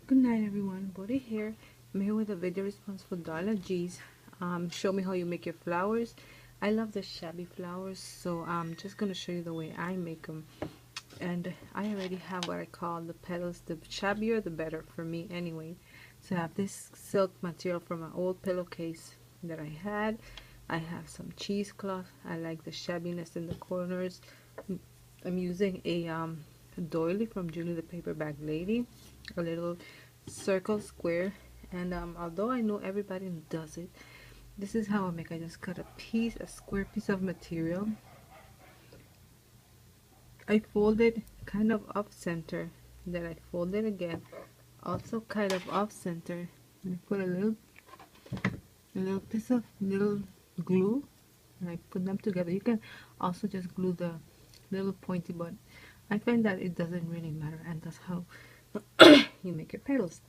Good night everyone, Bodhi here. I'm here with a video response for Darla G's show me how you make your flowers. I love the shabby flowers, so I'm just gonna show you the way I make them. And I already have what I call the petals. The shabbier the better for me anyway. So I have this silk material from an old pillowcase that I had. I have some cheesecloth. I like the shabbiness in the corners. I'm using a doily from Julie the Paper Bag Lady, a little circle square, and although I know everybody does it, this is how I make. I just cut a square piece of material. I fold it kind of off center, then I fold it again, also kind of off center, and I put a little piece of little glue, and I put them together. You can also just glue the little pointy, but I find that it doesn't really matter, and that's how you make your petals.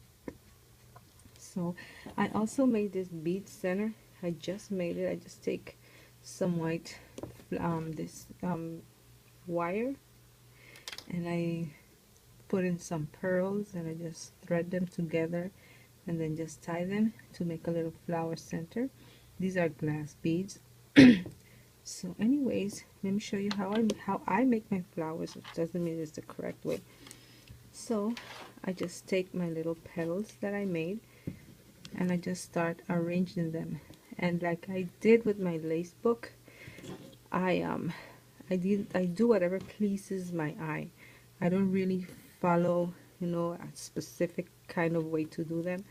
So I also made this bead center. I just made it. I just take some white wire, and I put in some pearls, and I just thread them together and then just tie them to make a little flower center. These are glass beads. So anyways, let me show you how I make my flowers, which doesn't mean it's the correct way. So I just take my little petals that I made, and I just start arranging them. And like I did with my lace book, I do whatever pleases my eye. I don't really follow, a specific kind of way to do them.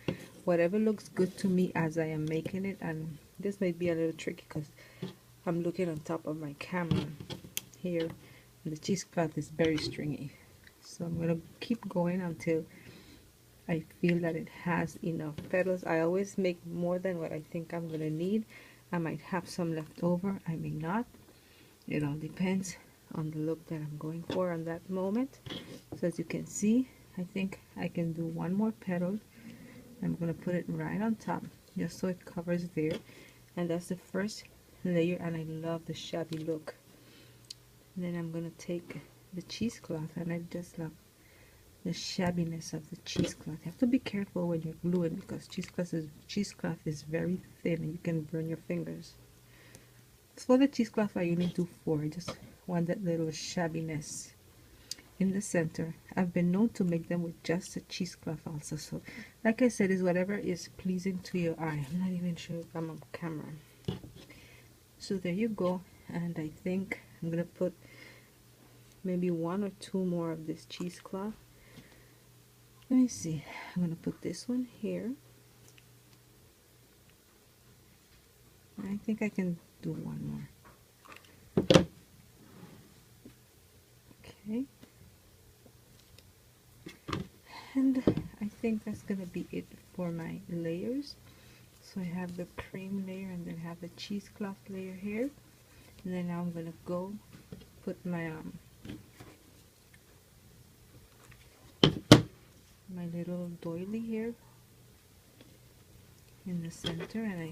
Whatever looks good to me as I am making it. And this may be a little tricky because I'm looking on top of my camera here, and the cheesecloth is very stringy. So I'm gonna keep going until I feel that it has enough petals. I always make more than what I think I'm gonna need. I might have some left over, I may not. It all depends on the look that I'm going for on that moment. So as you can see, I think I can do one more petal. I'm gonna put it right on top just so it covers there, and that's the first layer, and I love the shabby look. And then I'm gonna take the cheesecloth, and I just love the shabbiness of the cheesecloth. You have to be careful when you're gluing because cheesecloth is very thin and you can burn your fingers. For the cheesecloth I only do 4. I just want that little shabbiness in the center. I've been known to make them with just the cheesecloth also. So like I said, is whatever is pleasing to your eye. I'm not even sure if I'm on camera. So there you go. And I think I'm gonna put maybe 1 or 2 more of this cheesecloth. Let me see. I'm going to put this one here. I think I can do 1 more. Okay. And I think that's going to be it for my layers. So I have the cream layer, and then have the cheesecloth layer here. And then now I'm going to go put my my little doily here in the center, and I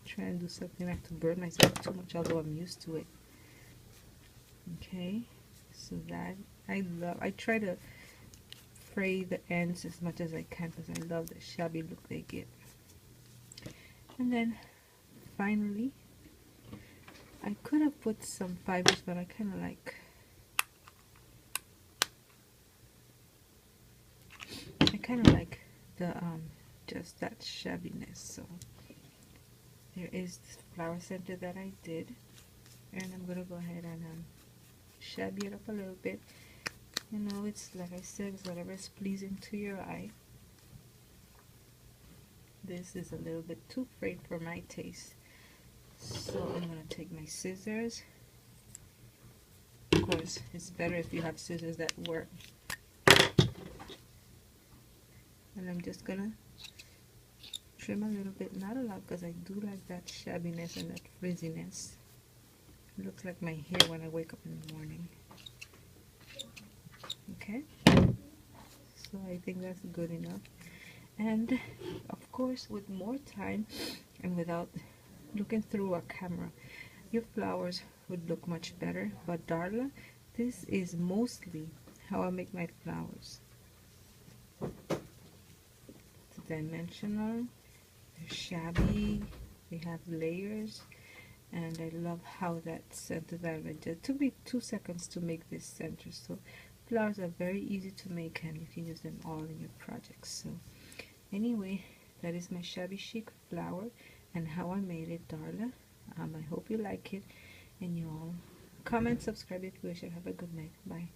try and do something not to burn myself too much, although I'm used to it. Okay, so that I try to fray the ends as much as I can because I love the shabby look they give. And then finally, I could have put some fibers, but I kind of like the just that shabbiness. So there is this flower center that I did, and I'm gonna go ahead and shabby it up a little bit. It's like I said, it's whatever is pleasing to your eye. This is a little bit too frayed for my taste, so I'm gonna take my scissors. Of course, it's better if you have scissors that work. And I'm just gonna trim a little bit, not a lot, because I do like that shabbiness and that frizziness. It looks like my hair when I wake up in the morning. Okay, so I think that's good enough. And of course, with more time and without looking through a camera, your flowers would look much better. But Darla, this is mostly how I make my flowers. dimensional, they're shabby, they have layers, and I love how that center that I did. It took me 2 seconds to make this center. So flowers are very easy to make and you can use them all in your projects. So anyway, that is my shabby chic flower and how I made it, Darla. I hope you like it, and you all comment, subscribe if you wish. Have a good night. Bye.